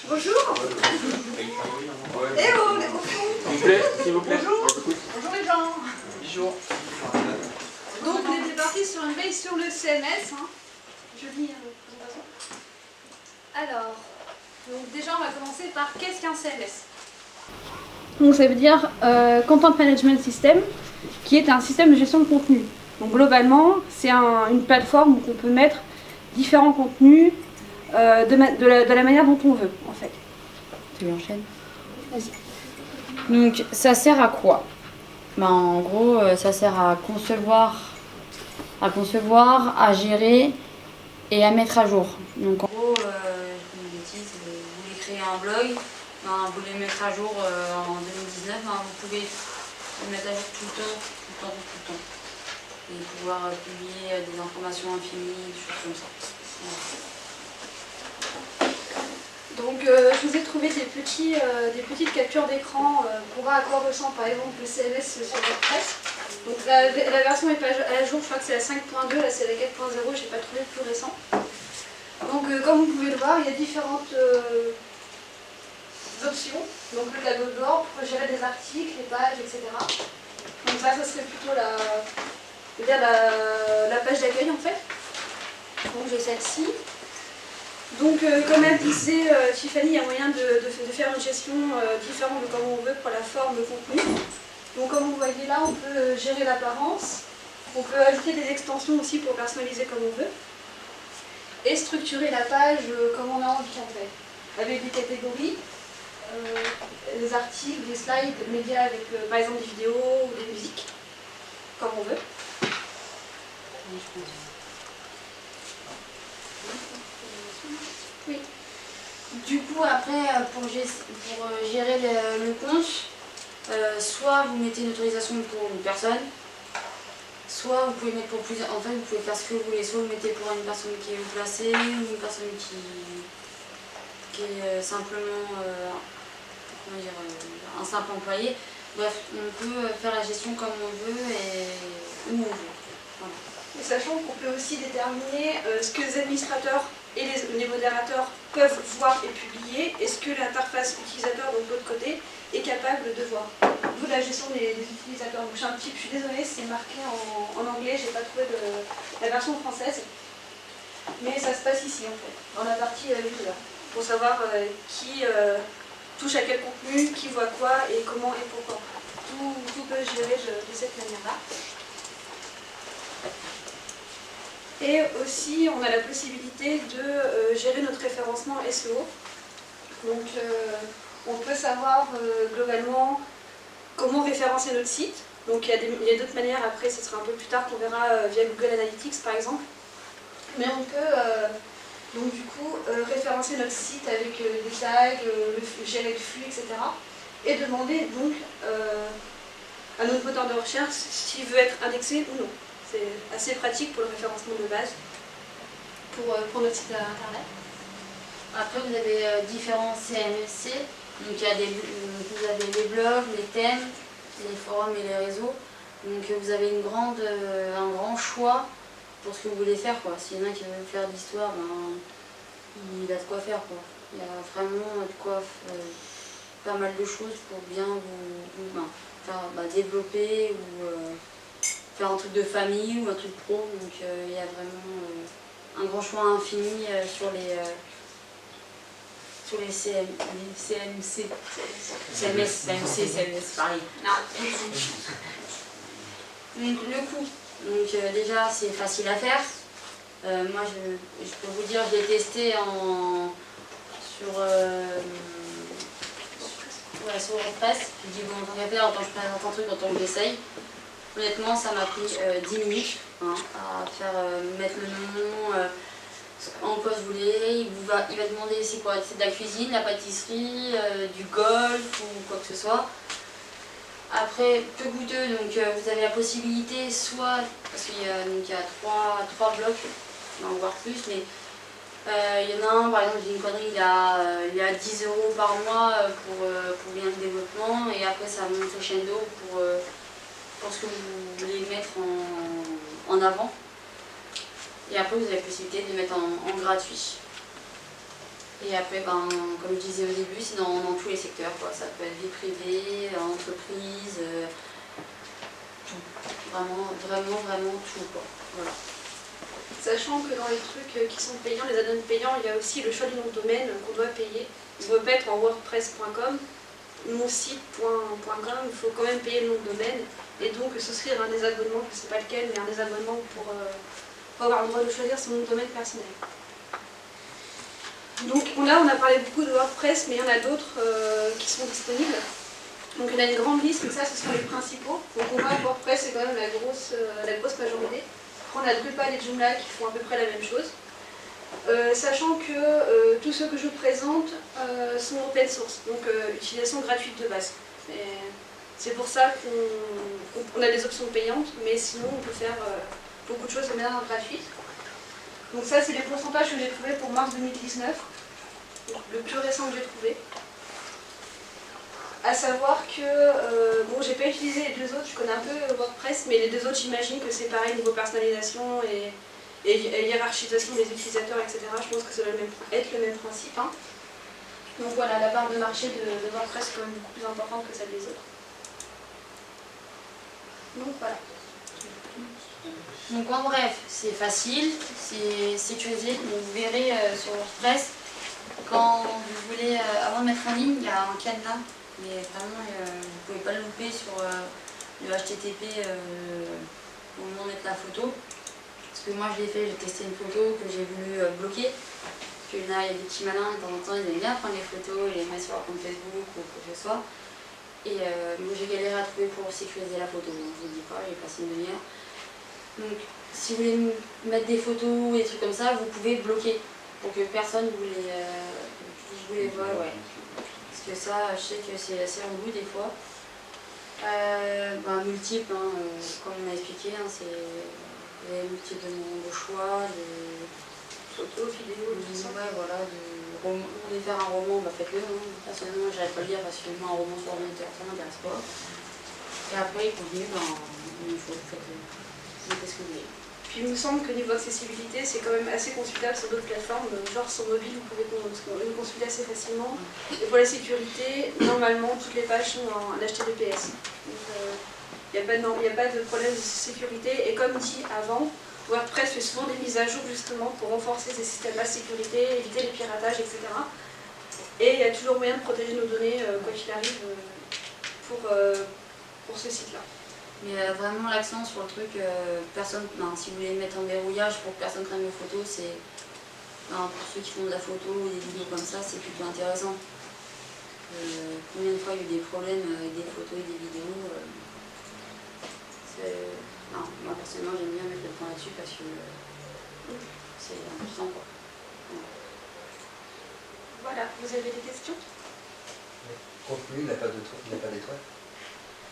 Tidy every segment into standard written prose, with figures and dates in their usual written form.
Bonjour. Eh oh, les bouffons. S'il vous plaît. Bonjour. Bonjour les gens. Bonjour. Donc on était parti sur une veille sur le CMS. Hein. Je lis la présentation. Alors, donc déjà on va commencer par qu'est-ce qu'un CMS? Donc ça veut dire Content Management System, qui est un système de gestion de contenu. Donc globalement, c'est une plateforme où on peut mettre différents contenus de la manière dont on veut, en fait. Tu enchaînes? Vas-y. Donc ça sert à quoi? En gros, ça sert à concevoir, à gérer et à mettre à jour. Donc en gros, une bêtise, vous voulez créer un blog, vous voulez le mettre à jour en 2019, vous pouvez le mettre à jour tout le temps. Et pouvoir publier des informations infinies, des choses comme ça. Donc je vous ai trouvé des petites captures d'écran pour voir à quoi ressemble par exemple le CMS sur WordPress. Donc la version n'est pas à jour, je crois que c'est la 5.2, là c'est la 4.0, j'ai pas trouvé le plus récent. Donc comme vous pouvez le voir, il y a différentes options. Donc le tableau de bord pour gérer des articles, les pages, etc. Donc ça serait plutôt la page d'accueil en fait. Donc j'ai celle-ci. Donc comme elle disait Tiffany, il y a moyen de faire une gestion différente de comme on veut pour la forme, le contenu. Donc comme vous voyez là, on peut gérer l'apparence, on peut ajouter des extensions aussi pour personnaliser comme on veut, et structurer la page comme on a envie en fait, avec des catégories, des articles, des slides, médias avec par exemple des vidéos ou des musiques, comme on veut. Oui. Du coup, après, pour gérer le compte, soit vous mettez une autorisation pour une personne, soit vous pouvez mettre pour plusieurs. En fait, vous pouvez faire ce que vous voulez. Soit vous mettez pour une personne qui est haut placée, ou une personne qui est simplement un simple employé. Bref, on peut faire la gestion comme on veut et où on veut. Voilà. Et sachant qu'on peut aussi déterminer ce que les administrateurs et les modérateurs peuvent voir et publier, et ce que l'interface utilisateur, donc de l'autre côté, est capable de voir. D'où la gestion des utilisateurs. Donc je suis désolée, c'est marqué en anglais, j'ai pas trouvé la version française. Mais ça se passe ici en fait, dans la partie user, pour savoir qui touche à quel contenu, qui voit quoi et comment et pourquoi. Tout peut se gérer de cette manière-là. Et aussi, on a la possibilité de gérer notre référencement SEO. Donc, on peut savoir globalement comment référencer notre site. Donc, il y a d'autres manières, après, ce sera un peu plus tard qu'on verra via Google Analytics par exemple. Mais on peut, donc du coup, référencer notre site avec des tags, gérer le flux, etc. Et demander donc à notre moteur de recherche s'il veut être indexé ou non. C'est assez pratique pour le référencement de base, pour notre site internet. Après, vous avez différents CMSC. Donc, vous avez les blogs, les thèmes, les forums et les réseaux. Donc, vous avez un grand choix pour ce que vous voulez faire. S'il y en a qui veulent faire de l'histoire, il a de quoi faire. Il y a vraiment de quoi pas mal de choses pour bien vous faire développer ou faire un truc de famille ou un truc pro, donc il y a vraiment un grand choix infini sur les CMC. CMS, pareil. Donc le coût, déjà c'est facile à faire. Moi je peux vous dire, je l'ai testé sur WordPress. Je dis bon, tant qu'à faire, autant je présente un truc, autant que j'essaye. Honnêtement, ça m'a pris 10 minutes à faire mettre le nom en quoi vous voulez. Il va demander c'est quoi, c'est de la cuisine, la pâtisserie, du golf ou quoi que ce soit. Après, peu goûteux, donc vous avez la possibilité, soit, parce qu'il y a trois blocs, on va en voir plus, mais il y en a un, par exemple, j'ai une connerie, il a 10 € par mois pour bien le développement, et après ça monte crescendo pour ce que vous voulez mettre en avant. Et après, vous avez la possibilité de le mettre en gratuit. Et après, ben, comme je disais au début, c'est dans tous les secteurs, quoi. Ça peut être vie privée, entreprise, tout. Vraiment tout, quoi. Voilà. Sachant que dans les trucs qui sont payants, les add-ons payants, il y a aussi le choix du nom de domaine qu'on doit payer. Il ne doit pas être en wordpress.com, monsite.com, il faut quand même payer le nom de domaine. Et donc souscrire un des abonnements, je ne sais pas lequel, mais un des abonnements pour avoir le droit de choisir son nom de domaine personnel. Donc là, on a parlé beaucoup de WordPress, mais il y en a d'autres qui sont disponibles. Donc il y en a une grande liste, mais ça, ce sont les principaux. Donc on voit que WordPress, c'est quand même la grosse majorité. On a Drupal et Joomla qui font à peu près la même chose. Sachant que tous ceux que je vous présente sont open source, donc utilisation gratuite de base. C'est pour ça qu'on a des options payantes, mais sinon on peut faire beaucoup de choses de manière gratuite. Donc ça, c'est les pourcentages que j'ai trouvés pour mars 2019, donc le plus récent que j'ai trouvé. À savoir que, bon, j'ai pas utilisé les deux autres, je connais un peu WordPress, mais les deux autres, j'imagine que c'est pareil niveau personnalisation et hiérarchisation des utilisateurs, etc. Je pense que ça doit être le même principe. Hein. Donc voilà, la part de marché de WordPress est quand même beaucoup plus importante que celle des autres. Donc voilà. Donc en bref, c'est facile, c'est sécurisé. Donc vous verrez sur WordPress, quand vous voulez, avant de mettre en ligne, il y a un cadenas. Mais vraiment, vous ne pouvez pas le louper sur le HTTP au moment de mettre la photo. Parce que moi je l'ai fait, j'ai testé une photo que j'ai voulu bloquer. Parce que là, il y a des petits malins, de temps en temps, ils aiment bien prendre les photos et les mettre sur leur compte Facebook ou quoi que ce soit. Et moi j'ai galéré à trouver pour sécuriser la photo. Donc, je ne vous dis pas, j'ai passé une demi-heure. Donc si vous voulez mettre des photos et des trucs comme ça, vous pouvez bloquer pour que personne vous les vole. Ouais. Parce que ça, je sais que c'est assez relou des fois. Multiple, hein, comme on a expliqué, hein, c'est les multiples de choix, de photos, vidéos, tout ça. Ouais, voilà, vous voulez faire un roman, faites-le. Hein. Personnellement, j'arrive pas à le lire parce que moi, un roman sur ordinateur, ça m'intéresse pas. Et après, le contenu, il faut que vous mettez ce que vous voulez. Puis il me semble que niveau accessibilité, c'est quand même assez consultable sur d'autres plateformes. Genre sur mobile, vous pouvez le consulter assez facilement. Et pour la sécurité, normalement, toutes les pages sont en HTTPS. Il n'y a pas de problème de sécurité. Et comme dit avant, WordPress fait souvent des mises à jour justement pour renforcer ces systèmes-là de sécurité, éviter les piratages, etc. Et il y a toujours moyen de protéger nos données, quoi qu'il arrive, pour ce site-là. Mais vraiment l'accent sur le truc, si vous voulez mettre en verrouillage pour que personne prenne vos photos, c'est pour ceux qui font de la photo ou des vidéos comme ça, c'est plutôt intéressant. Combien de fois il y a eu des problèmes avec des photos et des vidéos moi personnellement j'aime bien mettre le point là-dessus parce que c'est important quoi. Voilà, vous avez des questions? Contenu, il n'a pas d'étoile.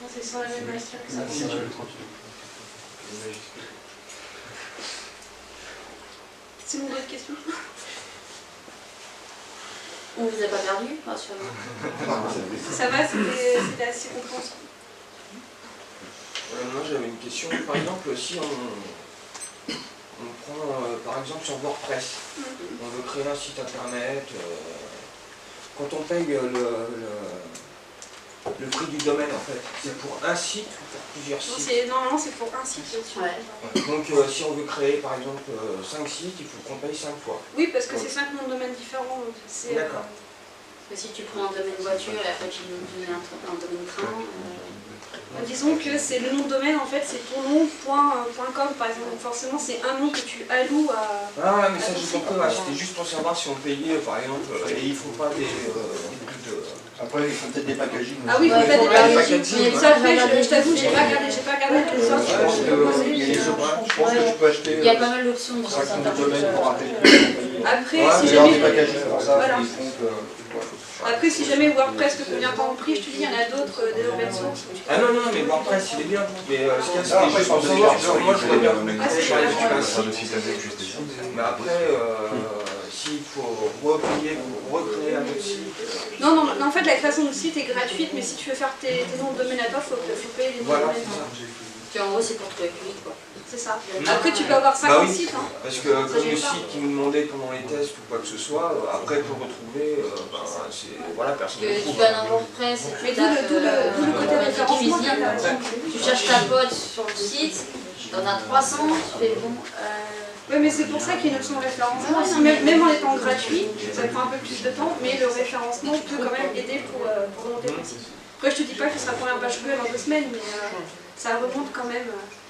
Non, c'est sur la même machine que ça. Sinon, d'autres questions? On vous a pas perdu, rassurez-moi. Ça va, c'était assez compréhensible. Moi j'avais une question. Par exemple, si on prend par exemple sur WordPress, on veut créer un site internet, quand on paye le prix du domaine en fait, c'est pour un site ou pour plusieurs sites? Normalement c'est pour un site. Ouais. Donc si on veut créer par exemple 5 sites, il faut qu'on paye 5 fois. Oui, parce que c'est 5 noms de domaines différents. D'accord. Parce que si tu prends un domaine voiture et après tu veux donner un domaine train... Disons que c'est le nom de domaine, en fait, c'est ton nom.com par exemple. Donc forcément, c'est un nom que tu alloues à... Ah ouais, mais ça j'ai compris, c'était juste pour savoir si on payait par exemple, et ils font pas des trucs de... Après, ils font peut-être des packaging. Ah oui, il faut peut-être des packaging. Ça, après, je t'avoue, j'ai pas regardé toutes les sortes. Je pense que tu peux acheter... Il y a pas mal d'options dans ça. Après, si jamais... Voilà. Après, si jamais WordPress te convient pas en prix, je te dis, il y en a d'autres, des open source. Ah non, mais WordPress il est bien, mais ce qu'il y a, c'est juste pour savoir, moi je voulais bien mais après, s'il faut repayer pour recréer un autre site... Non, en fait, la création du site est gratuite, mais si tu veux faire tes noms de domaine à toi, il faut payer les noms de domaine. Voilà, c'est ça. En gros, c'est pour trouver plus vite, quoi. c'est ça. Après, tu peux avoir 50 Bah oui. sites. Hein. Parce que comme gêne le pas. site qui nous demandait pendant les tests ou quoi que ce soit, après pour retrouver, c'est voilà, personne ne Que tu trouve. vas dans WordPress et Mais tu d'où le côté tapes référencement qui est cuisine, intéressant. tu cherches ta pote sur le site, t'en as 300, tu fais bon. Oui, mais c'est pour ça qu'il y a une option référencement. Ouais, aussi. non, mais- Même en étant gratuit, ça prend un peu plus de temps, mais le référencement peut quand même aider pour remonter ton site. Après, je te dis pas que ce sera la première page Google en 2 semaines, mais ça remonte quand même.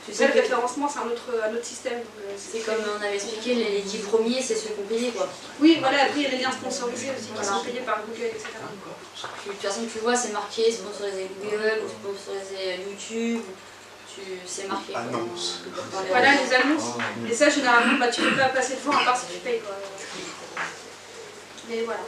Tu Tu sais sais, le que référencement, c'est un autre système. Donc, c'est comme on avait expliqué, les 10 premiers, c'est ceux qu'on payait quoi. Oui, voilà, après, il y a les liens sponsorisés aussi qui sont payés par Google, etc. Puis, de toute façon, tu vois, c'est marqué sponsorisé Google ou sponsorisé YouTube. C'est marqué. quoi, Annonce. dans les Voilà, réseaux. les annonces. Et ça, généralement, bah, tu peux pas passer devant à part si tu payes. Quoi. Mais voilà.